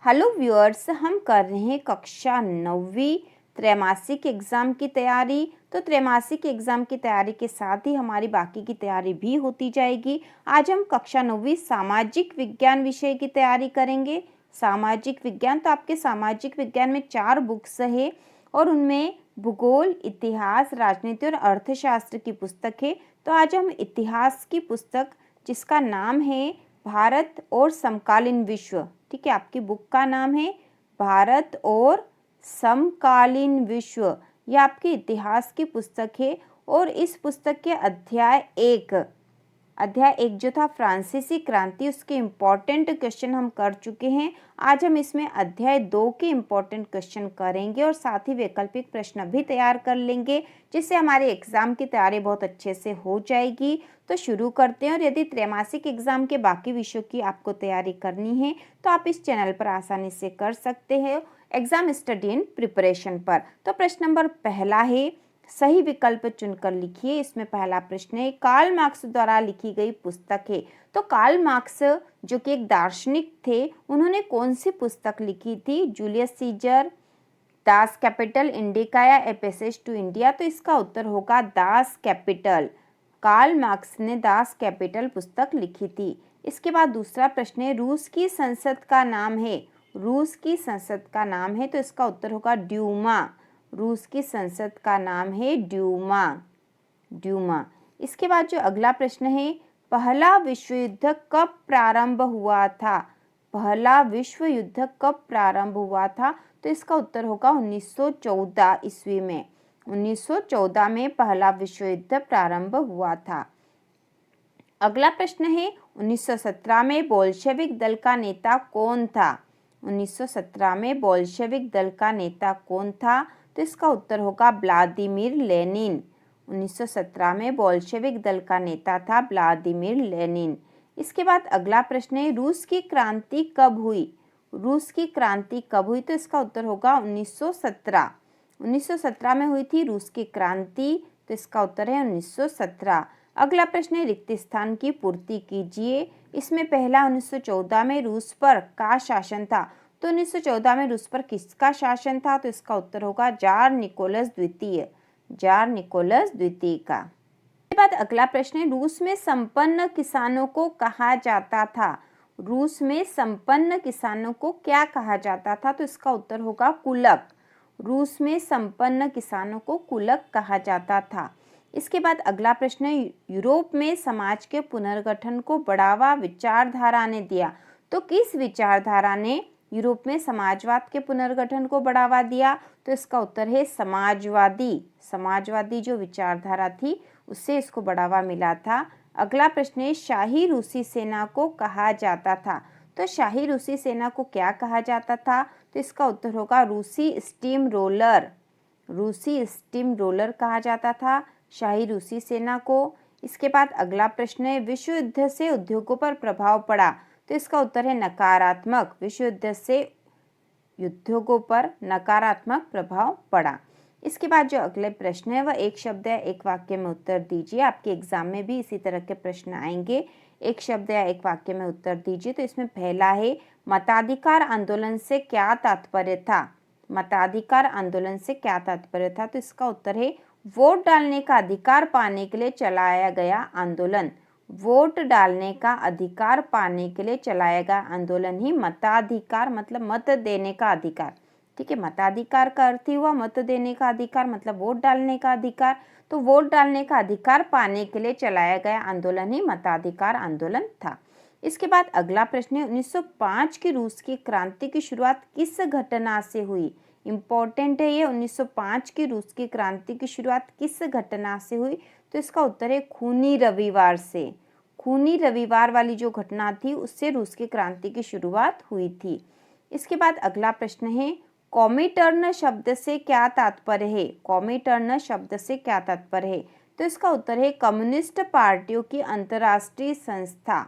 Hello viewers, हम कर रहे हैं कक्षा 9वीं त्रैमासिक एग्ज़ाम की तैयारी। तो त्रैमासिक एग्ज़ाम की तैयारी के साथ ही हमारी बाकी की तैयारी भी होती जाएगी। आज हम कक्षा 9वीं सामाजिक विज्ञान विषय की तैयारी करेंगे। सामाजिक विज्ञान, तो आपके सामाजिक विज्ञान में 4 बुक्स है और उनमें भूगोल, इतिहास, राजनीति और अर्थशास्त्र की पुस्तक है। तो आज हम इतिहास की पुस्तक, जिसका नाम है भारत और समकालीन विश्व, ठीक है, आपकी बुक का नाम है भारत और समकालीन विश्व, यह आपकी इतिहास की पुस्तक है। और इस पुस्तक के अध्याय एक जो था फ्रांसीसी क्रांति, उसके इम्पॉर्टेंट क्वेश्चन हम कर चुके हैं। आज हम इसमें अध्याय 2 के इम्पॉर्टेंट क्वेश्चन करेंगे और साथ ही वैकल्पिक प्रश्न भी तैयार कर लेंगे, जिससे हमारे एग्जाम की तैयारी बहुत अच्छे से हो जाएगी। तो शुरू करते हैं। और यदि त्रैमासिक एग्जाम के बाकी विषयों की आपको तैयारी करनी है तो आप इस चैनल पर आसानी से कर सकते हैं, एग्जाम स्टडी एंड प्रिपरेशन पर। तो प्रश्न नंबर पहला है, सही विकल्प चुनकर लिखिए। इसमें पहला प्रश्न है, कार्ल मार्क्स द्वारा लिखी गई पुस्तक है। तो कार्ल मार्क्स जो कि एक दार्शनिक थे, उन्होंने कौन सी पुस्तक लिखी थी? Julius Caesar, Das Kapital, indica या ए पैसेज टू इंडिया? तो इसका उत्तर होगा दास कैपिटल। कार्ल मार्क्स ने दास कैपिटल पुस्तक लिखी थी। इसके बाद दूसरा प्रश्न है, रूस की संसद का नाम है। रूस की संसद का नाम है, तो इसका उत्तर होगा ड्यूमा। रूस की संसद का नाम है ड्यूमा। ड्यूमा। इसके बाद जो अगला प्रश्न है, पहला विश्व युद्ध कब प्रारंभ हुआ था? पहला विश्व युद्ध कब प्रारंभ हुआ था? तो इसका उत्तर होगा 1914 ईस्वी में। 1914 में पहला विश्व युद्ध प्रारंभ हुआ था। अगला प्रश्न है, 1917 में बोल्शेविक दल का नेता कौन था? 1917 में बोल्शेविक दल का नेता कौन था? तो इसका उत्तर होगा व्लादिमीर लेनिन। 1917 में बोल्शेविक दल का नेता था व्लादिमीर लेनिन। इसके बाद अगला प्रश्न है, रूस की क्रांति कब हुई? रूस की क्रांति कब हुई? तो इसका उत्तर होगा 1917। 1917 में हुई थी रूस की क्रांति, तो इसका उत्तर है 1917। अगला प्रश्न है, रिक्त स्थान की पूर्ति कीजिए। इसमें पहला 1914 में रूस पर का शासन था? तो 1914 में रूस पर किसका शासन था? तो इसका उत्तर होगा जार निकोलस द्वितीय। जार निकोलस द्वितीय का। इसके बाद अगला प्रश्न है, रूस में संपन्न किसानों को कहा जाता था? रूस में संपन्न किसानों को क्या कहा जाता था? तो इसका उत्तर होगा कुलक। रूस में संपन्न किसानों को कुलक कहा जाता था। इसके बाद अगला प्रश्न है, यूरोप में समाज के पुनर्गठन को बढ़ावा विचारधारा ने दिया। तो किस विचारधारा ने यूरोप में समाजवाद के पुनर्गठन को बढ़ावा दिया? तो इसका उत्तर है समाजवादी। समाजवादी जो विचारधारा थी, उससे इसको बढ़ावा मिला था। अगला प्रश्न है, शाही रूसी सेना को कहा जाता था। तो शाही रूसी सेना को क्या कहा जाता था? तो इसका उत्तर होगा रूसी स्टीम रोलर। रूसी स्टीम रोलर कहा जाता था शाही रूसी सेना को। इसके बाद अगला प्रश्न है, विश्व युद्ध से उद्योगों पर प्रभाव पड़ा। तो इसका उत्तर है नकारात्मक। विश्व युद्ध से उद्योगों पर नकारात्मक प्रभाव पड़ा। इसके बाद जो अगले प्रश्न है वह एक शब्द या एक वाक्य में उत्तर दीजिए। आपके एग्जाम में भी इसी तरह के प्रश्न आएंगे। एक शब्द या एक वाक्य में उत्तर दीजिए। तो इसमें पहला है, मताधिकार आंदोलन से क्या तात्पर्य था? मताधिकार आंदोलन से क्या तात्पर्य था? तो इसका उत्तर है वोट डालने का अधिकार पाने के लिए चलाया गया आंदोलन। वोट डालने का अधिकार पाने के लिए चलाया गया आंदोलन ही मताधिकार, मतलब मत देने का अधिकार, ठीक है। मताधिकार का अर्थ ही हुआ मत देने का अधिकार, मतलब वोट डालने का अधिकार। तो वोट डालने का अधिकार पाने के लिए चलाया गया आंदोलन ही मताधिकार आंदोलन था। इसके बाद अगला प्रश्न है, 1905 की रूस की क्रांति की शुरुआत किस घटना से हुई? इंपॉर्टेंट है ये, 1905 की रूस की क्रांति की शुरुआत किस घटना से हुई? तो इसका उत्तर है खूनी रविवार से। खूनी रविवार वाली जो घटना थी, उससे रूस की क्रांति की शुरुआत हुई थी। इसके बाद अगला प्रश्न है, कॉमिटर्न शब्द से क्या तात्पर्य है? कॉमिटर्न शब्द से क्या तात्पर्य है? तो इसका उत्तर है कम्युनिस्ट पार्टियों की अंतर्राष्ट्रीय संस्था।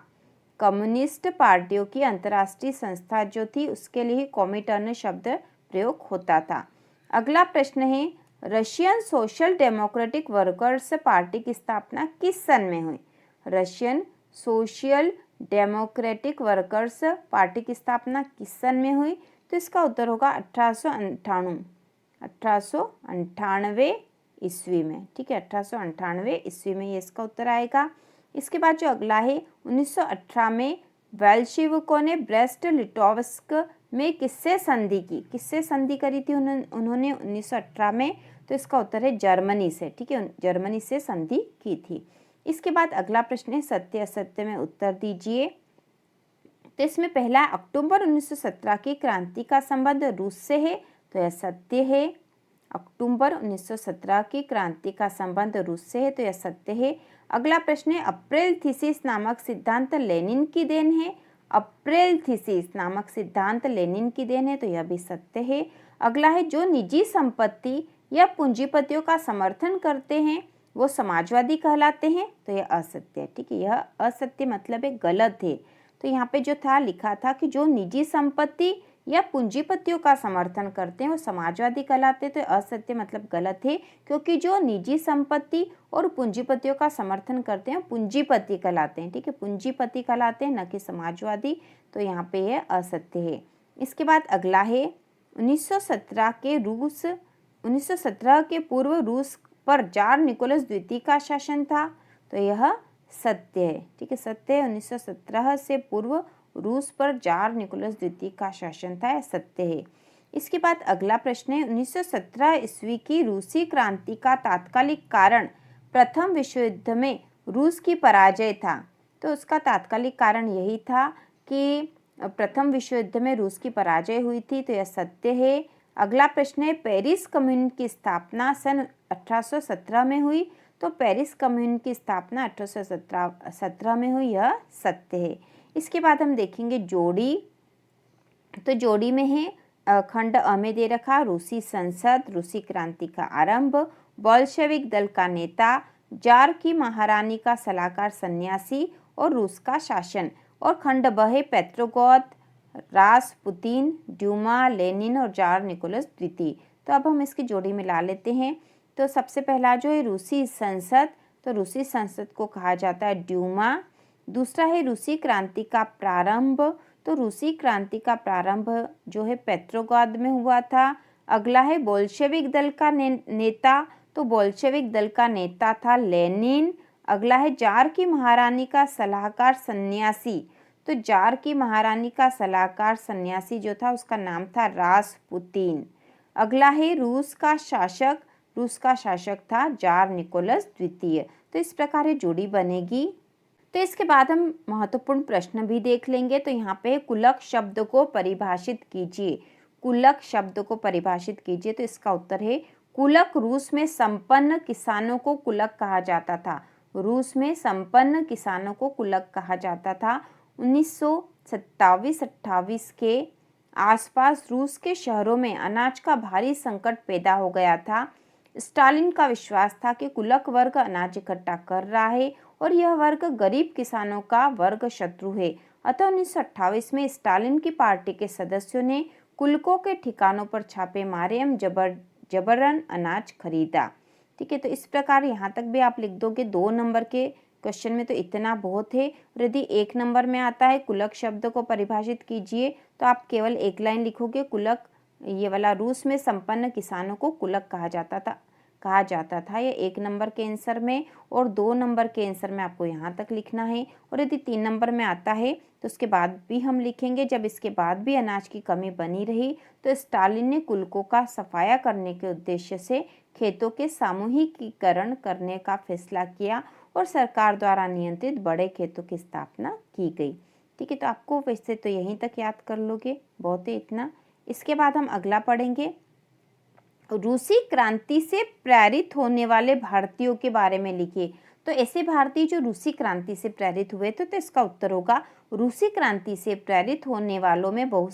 कम्युनिस्ट पार्टियों की अंतर्राष्ट्रीय संस्था जो थी, उसके लिए कॉमिटर्न शब्द प्रयोग होता था। अगला प्रश्न है, Russian social democratic workers party की स्थापना किस सन में हुई? Russian social democratic workers party की स्थापना किस सन में हुई? तो इसका उत्तर होगा 1898 ईस्वी में। ठीक है, 1898 ईस्वी में ये इसका उत्तर आएगा। इसके बाद जो अगला है 1918 में बेल्शेविकों ने ब्रेस्ट लिटोव्स्क में किससे संधि की? किससे संधि करी थी उन्होंने 1918 में? तो इसका उत्तर है जर्मनी से। ठीक है, जर्मनी से संधि की थी। इसके बाद अगला प्रश्न है सत्य असत्य में उत्तर दीजिए। तो इसमें पहला अक्टूबर 1917 की क्रांति का संबंध रूस से है, तो यह सत्य है। अक्टूबर 1917 की क्रांति का संबंध रूस से है, तो यह सत्य है। अगला प्रश्न है अप्रैल थीसिस नामक सिद्धांत लेनिन की देन है। अप्रैल थीसिस नामक सिद्धांत लेनिन की देन है, तो यह भी सत्य है। अगला है जो निजी संपत्ति या पूंजीपतियों का समर्थन करते हैं वो समाजवादी कहलाते हैं, तो यह असत्य है। ठीक है, यह असत्य मतलब है गलत है। तो यहाँ पे जो था लिखा था कि जो निजी संपत्ति या पूंजीपतियों का समर्थन करते हैं वो समाजवादी कहलाते हैं, तो असत्य मतलब गलत है, क्योंकि जो निजी संपत्ति और पूंजीपतियों का समर्थन करते हैं पूंजीपति कहलाते हैं। ठीक है, पूंजीपति कहलाते हैं, न कि समाजवादी। तो यहाँ पे यह असत्य है। इसके बाद अगला है 1917 के पूर्व रूस पर जार निकोलस द्वितीय का शासन था, तो यह सत्य है। ठीक है, सत्य है। 1917 से पूर्व रूस पर जार निकोलस द्वितीय का शासन था, यह सत्य है। इसके बाद अगला प्रश्न है 1917 ईस्वी की रूसी क्रांति का तात्कालिक कारण प्रथम विश्व युद्ध में रूस की पराजय था, तो उसका तात्कालिक कारण यही था कि प्रथम विश्व युद्ध में रूस की पराजय हुई थी, तो यह सत्य है। अगला प्रश्न है पेरिस कम्यून की स्थापना सन 1817 में हुई, तो पेरिस कम्यून की स्थापना 1817 में हुई, यह सत्य है। इसके बाद हम देखेंगे जोड़ी। तो जोड़ी में है खंड अ में दे रखा रूसी संसद, रूसी क्रांति का आरंभ, बोल्शेविक दल का नेता, जार की महारानी का सलाहकार सन्यासी और रूस का शासन। और खंड ब है पेट्रोग्राद, रासपुतीन, ड्यूमा, लेनिन और जार निकोलस द्वितीय। तो अब हम इसकी जोड़ी मिला लेते हैं। तो सबसे पहला जो है रूसी संसद, तो रूसी संसद को कहा जाता है ड्यूमा। दूसरा है रूसी क्रांति का प्रारंभ, तो रूसी क्रांति का प्रारंभ जो है पेट्रोग्राद में हुआ था। अगला है बोल्शेविक दल का नेता, तो बोल्शेविक दल का नेता था लेनिन। अगला है जार की महारानी का सलाहकार सन्यासी, तो जार की महारानी का सलाहकार सन्यासी जो था उसका नाम था रासपुतीन। अगला है रूस का शासक था जार निकोलस द्वितीय। तो इस प्रकार ये जोड़ी बनेगी। तो इसके बाद हम महत्वपूर्ण प्रश्न भी देख लेंगे। तो यहाँ पे कुलक शब्द को परिभाषित कीजिए। कुलक शब्द को परिभाषित कीजिए, तो इसका उत्तर है कुलक रूस में संपन्न किसानों को कुलक कहा जाता था। रूस में संपन्न किसानों को कुलक कहा जाता था। 1927-28 के आसपास रूस के शहरों में अनाज का भारी संकट पैदा हो गया था। स्टालिन का विश्वास था कि कुलक वर्ग अनाज इकट्ठा कर रहा है और यह वर्ग गरीब किसानों का वर्ग शत्रु है। अतः 1928 में स्टालिन की पार्टी के सदस्यों ने कुलकों के ठिकानों पर छापे मारे एवं जबरन अनाज खरीदा। ठीक है, तो इस प्रकार यहाँ तक भी आप लिख दोगे। 2 नंबर के क्वेश्चन में तो इतना बहुत है। और यदि 1 नंबर में आता है कुलक शब्द को परिभाषित कीजिए, तो आप केवल 1 लाइन लिखोगे कुलक, ये वाला रूस में संपन्न किसानों को कुलक कहा जाता था। ये 1 नंबर के आंसर में, और 2 नंबर के आंसर में आपको यहाँ तक लिखना है। और यदि 3 नंबर में आता है तो उसके बाद भी हम लिखेंगे। जब इसके बाद भी अनाज की कमी बनी रही तो स्टालिन ने कुलकों का सफाया करने के उद्देश्य से खेतों के सामूहिकीकरण करने का फैसला किया और सरकार द्वारा नियंत्रित बड़े खेतों की स्थापना की गई। ठीक है, तो आपको वैसे तो यहीं तक याद कर लोगे, बहुत ही इतना। इसके बाद हम अगला पढ़ेंगे। रूसी क्रांति से प्रेरित होने वाले भारतीयों के बारे में लिखिए। तो ऐसे भारतीय जो रूसी क्रांति से प्रेरित हुए थे, तो इसका उत्तर होगा रूसी क्रांति से प्रेरित होने वालों में बहुत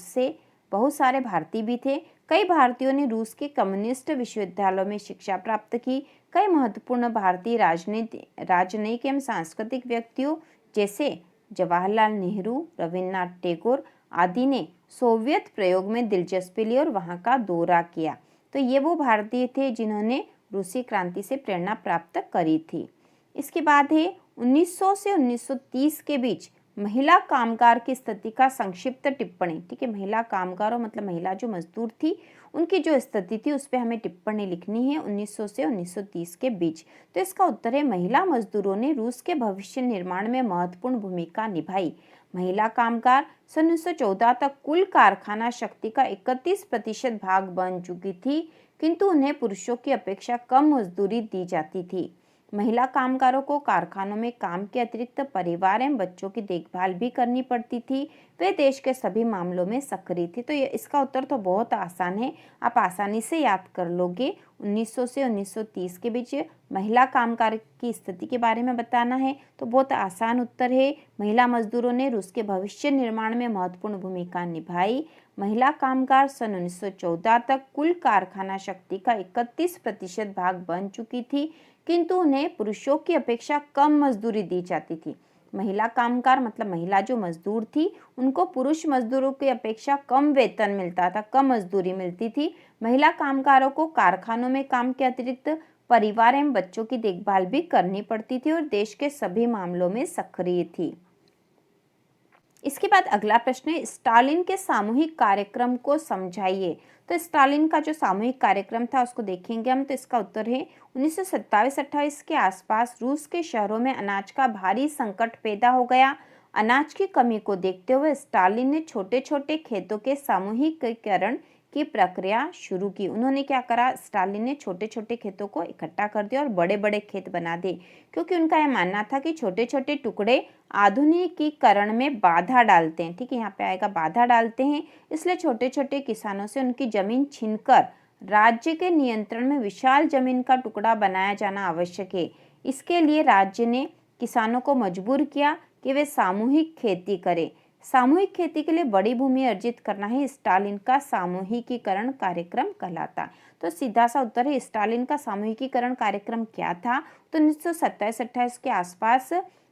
सारे भारतीय भी थे। कई भारतीयों ने रूस के कम्युनिस्ट विश्वविद्यालयों में शिक्षा प्राप्त की। कई महत्वपूर्ण भारतीय राजनयिक एवं सांस्कृतिक व्यक्तियों जैसे जवाहरलाल नेहरू, रविन्द्रनाथ टैगोर आदि ने सोवियत प्रयोग में दिलचस्पी ली और वहां का दौरा किया। तो ये वो भारतीय थे जिन्होंने रूसी क्रांति से प्रेरणा प्राप्त करी थी। इसके बाद है 1900 से 1930 के बीच महिला कामगार की स्थिति का संक्षिप्त टिप्पणी। ठीक है, महिला कामगारों मतलब महिला जो मजदूर थी उनकी जो स्थिति थी उस पर हमें टिप्पणी लिखनी है 1900 से 1930 के बीच। तो इसका उत्तर है महिला मजदूरों ने रूस के भविष्य निर्माण में महत्वपूर्ण भूमिका निभाई। महिला कामगार सन 1914 तक कुल कारखाना शक्ति का 31% भाग बन चुकी थी, किंतु उन्हें पुरुषों की अपेक्षा कम मजदूरी दी जाती थी। महिला कामगारों को कारखानों में काम के अतिरिक्त परिवार एवं बच्चों की देखभाल भी करनी पड़ती थी। वे देश के सभी मामलों में सक्रिय थी। तो ये इसका उत्तर तो बहुत आसान है, आप आसानी से याद कर लोगे। 1900 से 1930 के बीच महिला कामगार की स्थिति के बारे में बताना है, तो बहुत आसान उत्तर है। महिला मजदूरों ने रूस के भविष्य निर्माण में महत्वपूर्ण भूमिका निभाई। महिला कामगार सन 1914 तक कुल कारखाना शक्ति का 31% भाग बन चुकी थी, किंतु उन्हें पुरुषों की अपेक्षा कम मजदूरी दी जाती थी। महिला कामगार मतलब महिला जो मजदूर थी उनको पुरुष मजदूरों की अपेक्षा कम वेतन मिलता था, कम मजदूरी मिलती थी। महिला कामगारों को कारखानों में काम के अतिरिक्त परिवार एवं बच्चों की देखभाल भी करनी पड़ती थी और देश के सभी मामलों में सक्रिय थी। इसके बाद अगला प्रश्न है, स्टालिन के सामूहिक कार्यक्रम को समझाइए। तो स्टालिन का जो सामूहिक कार्यक्रम था उसको देखेंगे हम। तो इसका उत्तर है 1927-28 के आसपास रूस के शहरों में अनाज का भारी संकट पैदा हो गया। अनाज की कमी को देखते हुए स्टालिन ने छोटे छोटे खेतों के सामूहिकीकरण की प्रक्रिया शुरू की। उन्होंने क्या करा, स्टालिन ने छोटे छोटे खेतों को इकट्ठा कर दिया और बड़े बड़े खेत बना दिए, क्योंकि उनका यह मानना था कि छोटे छोटे टुकड़े आधुनिकीकरण में बाधा डालते हैं। ठीक है, यहाँ पे आएगा बाधा डालते हैं, इसलिए छोटे छोटे किसानों से उनकी जमीन छीनकर राज्य के नियंत्रण में विशाल जमीन का टुकड़ा बनाया जाना आवश्यक है। इसके लिए राज्य ने किसानों को मजबूर किया कि वे सामूहिक खेती करें। सामूहिक खेती के लिए बड़ी भूमि अर्जित करना ही स्टालिन का सामूहिकीकरण कार्यक्रम कहलाता। तो सीधा सा उत्तर है, स्टालिन का सामूहिकीकरण कार्यक्रम क्या था। तो 1927-28 के आसपास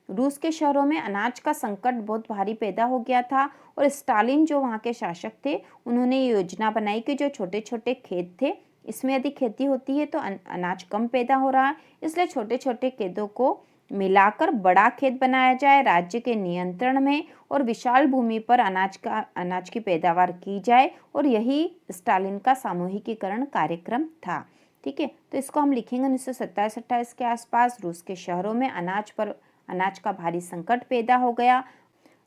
रूस के शहरों में अनाज का संकट बहुत भारी पैदा हो गया था और स्टालिन जो वहाँ के शासक थे उन्होंने ये योजना बनाई कि जो छोटे छोटे खेत थे इसमें यदि खेती होती है तो अनाज कम पैदा हो रहा है, इसलिए छोटे छोटे खेतों को मिलाकर बड़ा खेत बनाया जाए राज्य के नियंत्रण में और विशाल भूमि पर अनाज की पैदावार की जाए, और यही स्टालिन का सामूहिकीकरण कार्यक्रम था। ठीक है, तो इसको हम लिखेंगे 1927-28 के आसपास रूस के शहरों में अनाज का भारी संकट पैदा हो गया।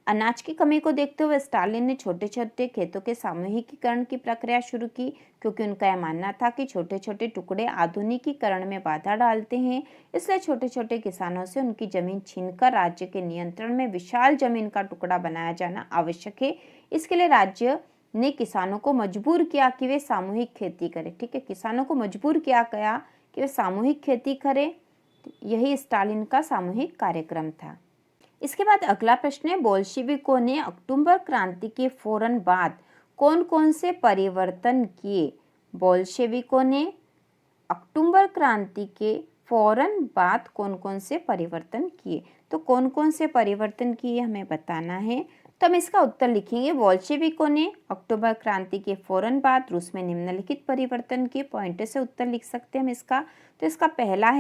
अनाज की कमी को देखते हुए स्टालिन ने छोटे छोटे खेतों के सामूहिकीकरण की प्रक्रिया शुरू की, क्योंकि उनका यह मानना था कि छोटे छोटे टुकड़े आधुनिकीकरण में बाधा डालते हैं। इसलिए छोटे छोटे किसानों से उनकी जमीन छीनकर राज्य के नियंत्रण में विशाल जमीन का टुकड़ा बनाया जाना आवश्यक है। इसके लिए राज्य ने किसानों को मजबूर किया कि वे सामूहिक खेती करें। ठीक है, किसानों को मजबूर किया गया कि वे सामूहिक खेती करें। यही स्टालिन का सामूहिक कार्यक्रम था। इसके बाद अगला प्रश्न है, बोल्शेविकों ने अक्टूबर क्रांति के फौरन बाद कौन कौन से परिवर्तन किए। बोल्शेविकों ने अक्टूबर क्रांति के फौरन बाद कौन कौन से परिवर्तन किए। तो कौन कौन से परिवर्तन किए हमें बताना है। तो हम इसका उत्तर लिखेंगे, बोल्शेविकों ने अक्टूबर क्रांति के फौरन बाद रूस में निम्नलिखित परिवर्तन किए। पॉइंट से उत्तर लिख सकते हैं हम इसका। तो इसका पहला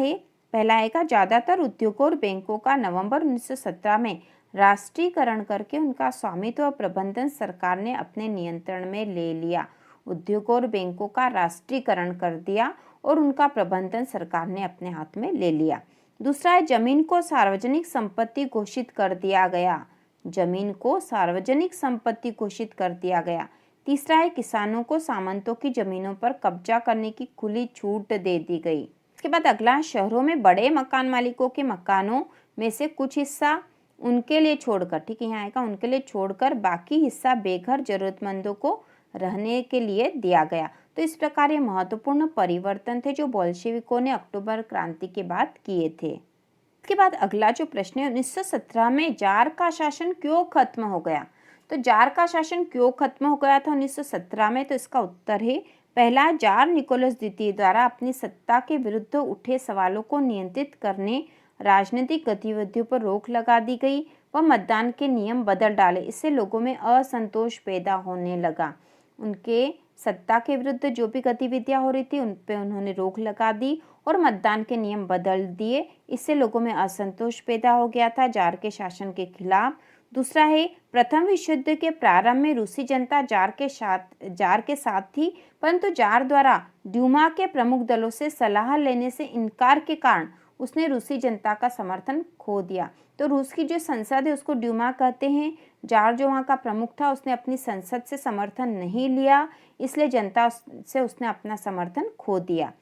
आएगा, ज़्यादातर उद्योगों और बैंकों का नवंबर 1917 में राष्ट्रीयकरण करके उनका स्वामित्व और प्रबंधन सरकार ने अपने नियंत्रण में ले लिया। उद्योगों और बैंकों का राष्ट्रीयकरण कर दिया और उनका प्रबंधन सरकार ने अपने हाथ में ले लिया। दूसरा है, जमीन को सार्वजनिक संपत्ति घोषित कर दिया गया। जमीन को सार्वजनिक संपत्ति घोषित कर दिया गया। तीसरा है, किसानों को सामंतों की जमीनों पर कब्जा करने की खुली छूट दे दी गई। इसके बाद अगला, शहरों में बड़े मकान मालिकों के मकानों में से कुछ हिस्सा उनके लिए छोड़कर, ठीक है यहाँ आएगा, उनके लिए छोड़कर बाकी हिस्सा बेघर जरूरतमंदों को रहने के लिए दिया गया। तो इस प्रकार ये महत्वपूर्ण परिवर्तन थे जो बोल्शेविकों ने अक्टूबर क्रांति के बाद किए थे। इसके बाद अगला जो प्रश्न है, 1917 में जार का शासन क्यों खत्म हो गया। तो जार का शासन क्यों खत्म हो गया था 1917 में। तो इसका उत्तर है, पहला, जार निकोलस द्वितीय द्वारा अपनी सत्ता के विरुद्ध उठे सवालों को नियंत्रित करने राजनीतिक गतिविधियों पर रोक लगा दी गई व मतदान के नियम बदल डाले। इससे लोगों में असंतोष पैदा होने लगा। उनके सत्ता के विरुद्ध जो भी गतिविधियां हो रही थी उन पे उन्होंने रोक लगा दी और मतदान के नियम बदल दिए। इससे लोगों में असंतोष पैदा हो गया था जार के शासन के खिलाफ। दूसरा है प्रथम विश्व युद्ध के प्रारंभ में रूसी जनता जार के साथ थी, परंतु जार द्वारा ड्यूमा के प्रमुख दलों से सलाह लेने से इनकार के कारण उसने रूसी जनता का समर्थन खो दिया। तो रूस की जो संसद है उसको ड्यूमा कहते हैं। जार जो वहाँ का प्रमुख था उसने अपनी संसद से समर्थन नहीं लिया, इसलिए जनता से उसने अपना समर्थन खो दिया।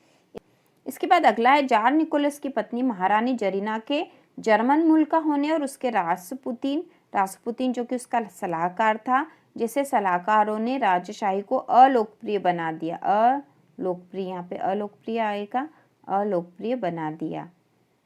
इसके बाद अगला है जार निकोलस की पत्नी महारानी जरीना के जर्मन मूल का होने और उसके रासपुतीन जो कि उसका सलाहकार था, जैसे सलाहकारों ने राजशाही को अलोकप्रिय बना दिया। अलोकप्रिय, यहाँ पे अलोकप्रिय आएगा, अलोकप्रिय बना दिया।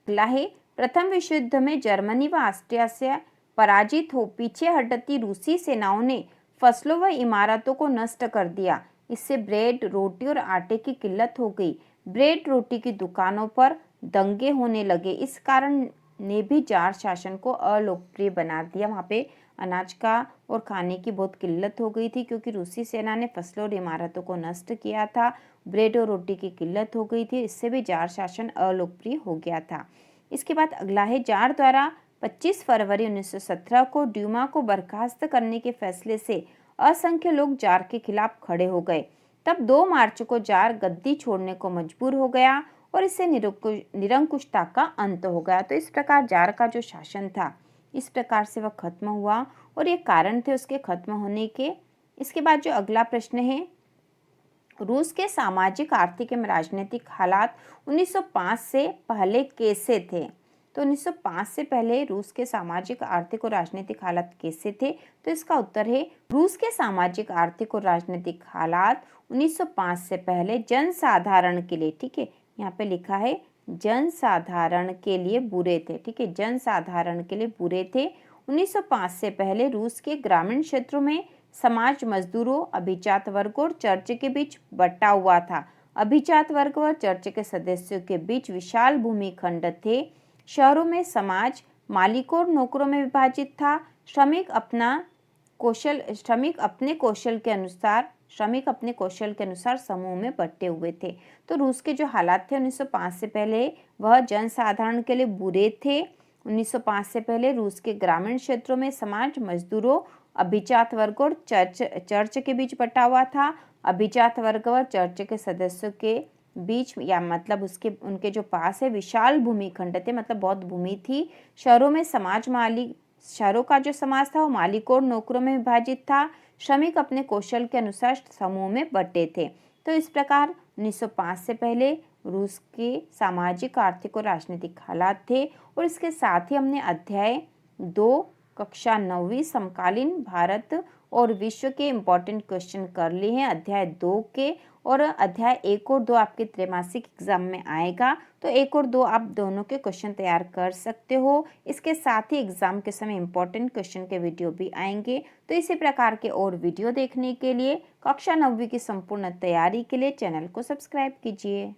अगला है प्रथम विश्व युद्ध में जर्मनी व ऑस्ट्रिया से पराजित हो पीछे हटती रूसी सेनाओं ने फसलों व इमारतों को नष्ट कर दिया। इससे ब्रेड, रोटी और आटे की किल्लत हो गई। ब्रेड रोटी की दुकानों पर दंगे होने लगे। इस कारण ने भी जार शासन को अलोकप्रिय बना दिया। वहाँ पे अनाज का और खाने की बहुत किल्लत हो गई थी, क्योंकि रूसी सेना ने फसलों और इमारतों को नष्ट किया था। ब्रेड और रोटी की किल्लत हो गई थी, इससे भी जार शासन अलोकप्रिय हो गया था। इसके बाद अगला है जार द्वारा 25 फरवरी 1917 को ड्यूमा को बर्खास्त करने के फैसले से असंख्य लोग जार के खिलाफ खड़े हो गए। तब 2 मार्च को जार गद्दी छोड़ने को मजबूर हो गया और इससे निरंकुशता का अंत हो गया। तो इस प्रकार जार का जो शासन था इस प्रकार से वह खत्म हुआ और ये कारण थे उसके खत्म होने के। इसके बाद जो अगला प्रश्न है, रूस के सामाजिक, आर्थिक एवं राजनीतिक हालात 1905 से पहले कैसे थे? तो 1905 से पहले रूस के सामाजिक, आर्थिक और राजनीतिक हालात कैसे थे? तो इसका उत्तर है रूस के सामाजिक, आर्थिक और राजनीतिक हालात 1905 से पहले जनसाधारण के लिए, ठीक है, यहाँ पे लिखा है जनसाधारण के लिए बुरे थे, ठीक है, जनसाधारण के लिए बुरे थे। 1905 से पहले रूस के ग्रामीण क्षेत्रों में समाज मजदूरों, अभिजात वर्ग और चर्च के बीच बटा हुआ था। अभिजात वर्ग व चर्च के सदस्यों के बीच विशाल भूमि खंड थे। शहरों में समाज मालिकों और नौकरों में विभाजित था। श्रमिक अपने कौशल के अनुसार समूह में बटे हुए थे। तो रूस के जो हालात थे 1905 से पहले वह जनसाधारण के लिए बुरे थे। 1905 से पहले रूस के ग्रामीण क्षेत्रों में समाज मजदूरों, अभिजात वर्ग और चर्च के बीच बटा हुआ था। अभिजात वर्ग और चर्च के सदस्यों के बीच, या मतलब उनके जो पास है विशाल भूमि खंड थे, मतलब बहुत भूमि थी। शहरों का जो समाज था वो मालिकों और नौकरों में विभाजित था। श्रमिक अपने कौशल के अनुसार समूह में बटे थे। तो इस प्रकार 1905 से पहले रूस के सामाजिक, आर्थिक और राजनीतिक हालात थे। और इसके साथ ही हमने अध्याय 2 कक्षा 9वीं समकालीन भारत और विश्व के इम्पोर्टेंट क्वेश्चन कर लिए हैं अध्याय 2 के। और अध्याय 1 और 2 आपके त्रैमासिक एग्जाम में आएगा, तो 1 और 2 आप दोनों के क्वेश्चन तैयार कर सकते हो। इसके साथ ही एग्जाम के समय इम्पोर्टेंट क्वेश्चन के वीडियो भी आएंगे। तो इसी प्रकार के और वीडियो देखने के लिए, कक्षा 9वीं की संपूर्ण तैयारी के लिए चैनल को सब्सक्राइब कीजिए।